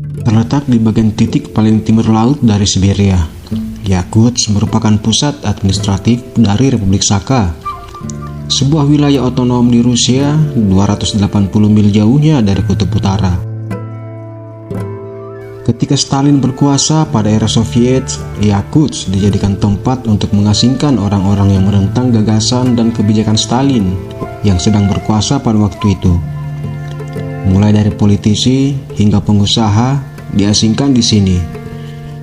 Terletak di bagian titik paling timur laut dari Siberia, Yakutsk merupakan pusat administratif dari Republik Sakha, sebuah wilayah otonom di Rusia 280 mil jauhnya dari kutub utara. Ketika Stalin berkuasa pada era Soviet, Yakutsk dijadikan tempat untuk mengasingkan orang-orang yang menentang gagasan dan kebijakan Stalin yang sedang berkuasa pada waktu itu. Mulai dari politisi hingga pengusaha diasingkan di sini,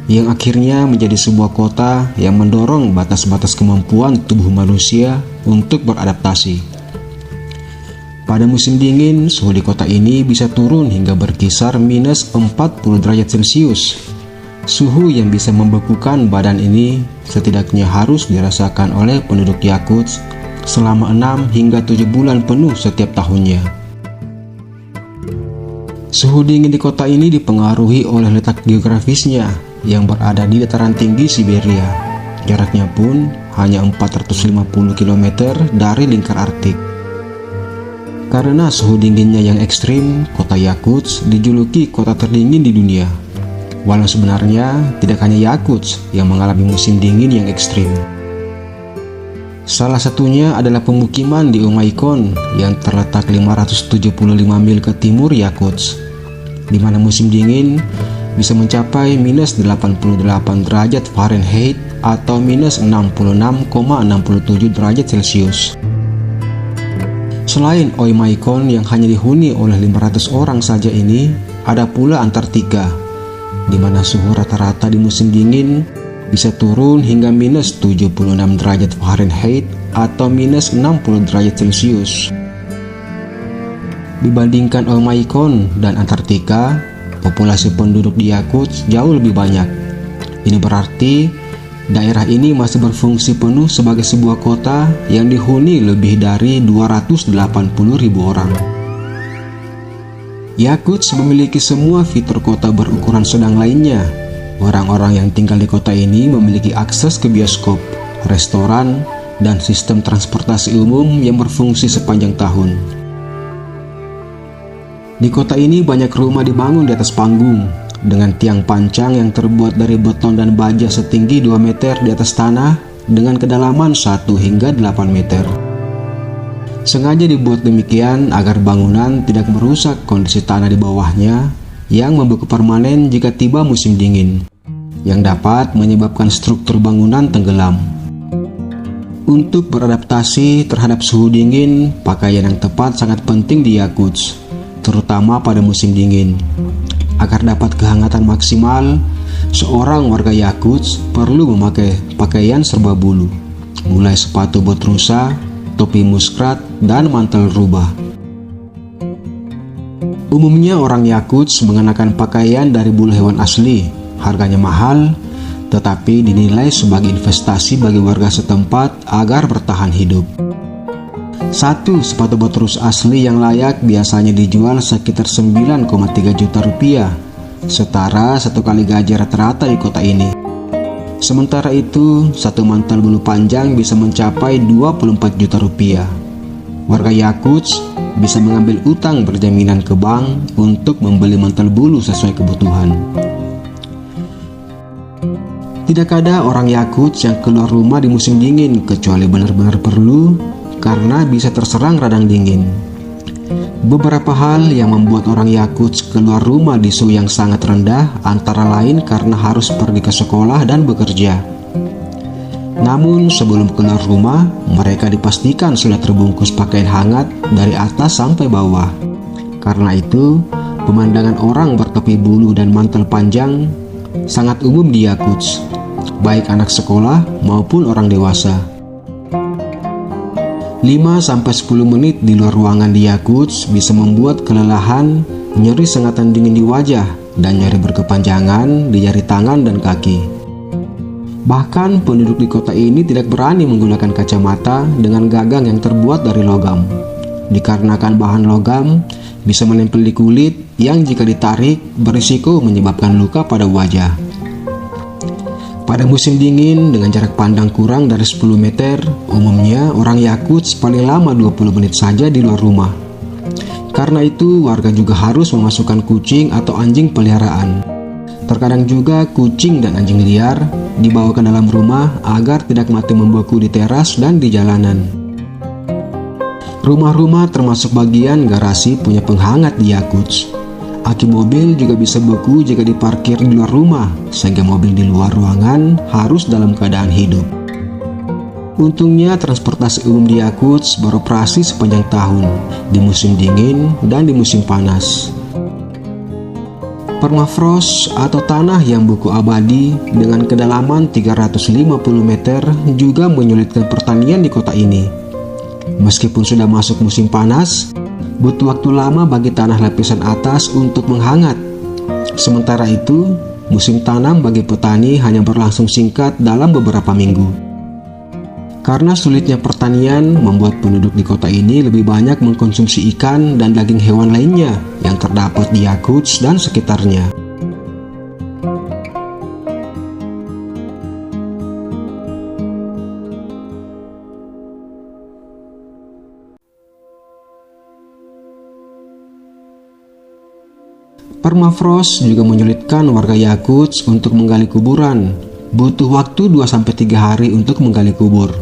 yang akhirnya menjadi sebuah kota yang mendorong batas-batas kemampuan tubuh manusia untuk beradaptasi. Pada musim dingin, suhu di kota ini bisa turun hingga berkisar minus 40 derajat Celcius. Suhu yang bisa membekukan badan ini setidaknya harus dirasakan oleh penduduk Yakutsk selama 6 hingga 7 bulan penuh setiap tahunnya. Suhu dingin di kota ini dipengaruhi oleh letak geografisnya yang berada di dataran tinggi Siberia. Jaraknya pun hanya 450 km dari lingkar Arktik. Karena suhu dinginnya yang ekstrim, kota Yakutsk dijuluki kota terdingin di dunia. Walau sebenarnya tidak hanya Yakutsk yang mengalami musim dingin yang ekstrim. Salah satunya adalah pemukiman di Oymyakon yang terletak 575 mil ke timur Yakutsk, di mana musim dingin bisa mencapai minus 88 derajat Fahrenheit atau minus 66,67 derajat Celcius. Selain Oymyakon yang hanya dihuni oleh 500 orang saja ini, ada pula Antartika, di mana suhu rata-rata di musim dingin bisa turun hingga minus 76 derajat Fahrenheit atau minus 60 derajat Celcius. Dibandingkan Oymyakon dan Antartika, populasi penduduk di Yakutsk jauh lebih banyak. Ini berarti daerah ini masih berfungsi penuh sebagai sebuah kota yang dihuni lebih dari 280.000 orang. Yakutsk memiliki semua fitur kota berukuran sedang lainnya. Orang-orang yang tinggal di kota ini memiliki akses ke bioskop, restoran, dan sistem transportasi umum yang berfungsi sepanjang tahun. Di kota ini banyak rumah dibangun di atas panggung, dengan tiang pancang yang terbuat dari beton dan baja setinggi 2 meter di atas tanah dengan kedalaman 1 hingga 8 meter. Sengaja dibuat demikian agar bangunan tidak merusak kondisi tanah di bawahnya yang membeku permanen jika tiba musim dingin, yang dapat menyebabkan struktur bangunan tenggelam. Untuk beradaptasi terhadap suhu dingin, pakaian yang tepat sangat penting di Yakutsk, terutama pada musim dingin. Agar dapat kehangatan maksimal, seorang warga Yakutsk perlu memakai pakaian serba bulu, mulai sepatu bot rusa, topi muskrat, dan mantel rubah. Umumnya orang Yakutsk mengenakan pakaian dari bulu hewan asli. Harganya mahal, tetapi dinilai sebagai investasi bagi warga setempat agar bertahan hidup. Satu sepatu bot rusa asli yang layak biasanya dijual sekitar 9,3 juta rupiah, setara 1 kali gaji rata-rata di kota ini. Sementara itu, satu mantel bulu panjang bisa mencapai 24 juta rupiah. Warga Yakutsk bisa mengambil utang berjaminan ke bank untuk membeli mantel bulu sesuai kebutuhan. Tidak ada orang Yakutsk yang keluar rumah di musim dingin kecuali benar-benar perlu, karena bisa terserang radang dingin. Beberapa hal yang membuat orang Yakutsk keluar rumah di suhu yang sangat rendah antara lain karena harus pergi ke sekolah dan bekerja. Namun sebelum keluar rumah, mereka dipastikan sudah terbungkus pakaian hangat dari atas sampai bawah. Karena itu, pemandangan orang bertopi bulu dan mantel panjang sangat umum di Yakutsk, baik anak sekolah maupun orang dewasa. 5-10 menit di luar ruangan di Yakutsk bisa membuat kelelahan, nyeri sengatan dingin di wajah, dan nyeri berkepanjangan di jari tangan dan kaki. Bahkan penduduk di kota ini tidak berani menggunakan kacamata dengan gagang yang terbuat dari logam, dikarenakan bahan logam bisa menempel di kulit yang jika ditarik berisiko menyebabkan luka pada wajah. Pada musim dingin dengan jarak pandang kurang dari 10 meter, umumnya orang Yakutsk paling lama 20 menit saja di luar rumah. Karena itu, warga juga harus memasukkan kucing atau anjing peliharaan. Terkadang juga kucing dan anjing liar dibawa ke dalam rumah agar tidak mati membeku di teras dan di jalanan. Rumah-rumah termasuk bagian garasi punya penghangat di Yakutsk. Aki mobil juga bisa beku jika diparkir di luar rumah, sehingga mobil di luar ruangan harus dalam keadaan hidup. Untungnya transportasi umum di Yakutsk beroperasi sepanjang tahun, di musim dingin dan di musim panas. Permafrost atau tanah yang beku abadi dengan kedalaman 350 meter juga menyulitkan pertanian di kota ini. Meskipun sudah masuk musim panas, butuh waktu lama bagi tanah lapisan atas untuk menghangat. Sementara itu, musim tanam bagi petani hanya berlangsung singkat dalam beberapa minggu. Karena sulitnya pertanian membuat penduduk di kota ini lebih banyak mengkonsumsi ikan dan daging hewan lainnya yang terdapat di Yakutsk dan sekitarnya. Permafrost juga menyulitkan warga Yakutsk untuk menggali kuburan. Butuh waktu 2-3 hari untuk menggali kubur.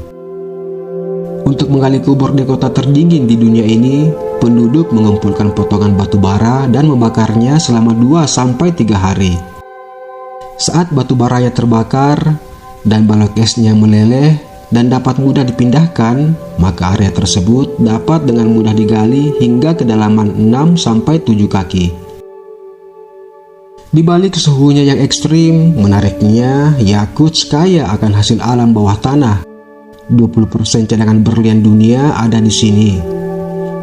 Untuk menggali kubur di kota terdingin di dunia ini, penduduk mengumpulkan potongan batu bara dan membakarnya selama 2-3 hari. Saat batu baranya terbakar dan balok esnya meleleh dan dapat mudah dipindahkan, maka area tersebut dapat dengan mudah digali hingga kedalaman 6-7 kaki. Di balik suhunya yang ekstrim, menariknya Yakutsk kaya akan hasil alam bawah tanah. 20% cadangan berlian dunia ada di sini.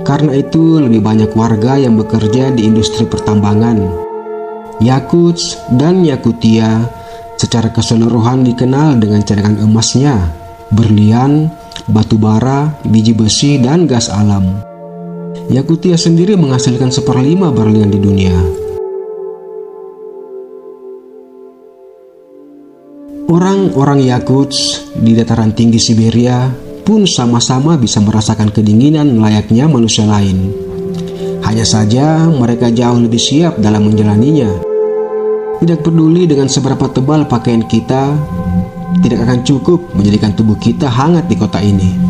Karena itu, lebih banyak warga yang bekerja di industri pertambangan. Yakutsk dan Yakutia secara keseluruhan dikenal dengan cadangan emasnya, berlian, batu bara, biji besi, dan gas alam. Yakutia sendiri menghasilkan 1/5 berlian di dunia. Orang-orang Yakutsk di dataran tinggi Siberia pun sama-sama bisa merasakan kedinginan layaknya manusia lain. Hanya saja mereka jauh lebih siap dalam menjalaninya. Tidak peduli dengan seberapa tebal pakaian kita, tidak akan cukup menjadikan tubuh kita hangat di kota ini.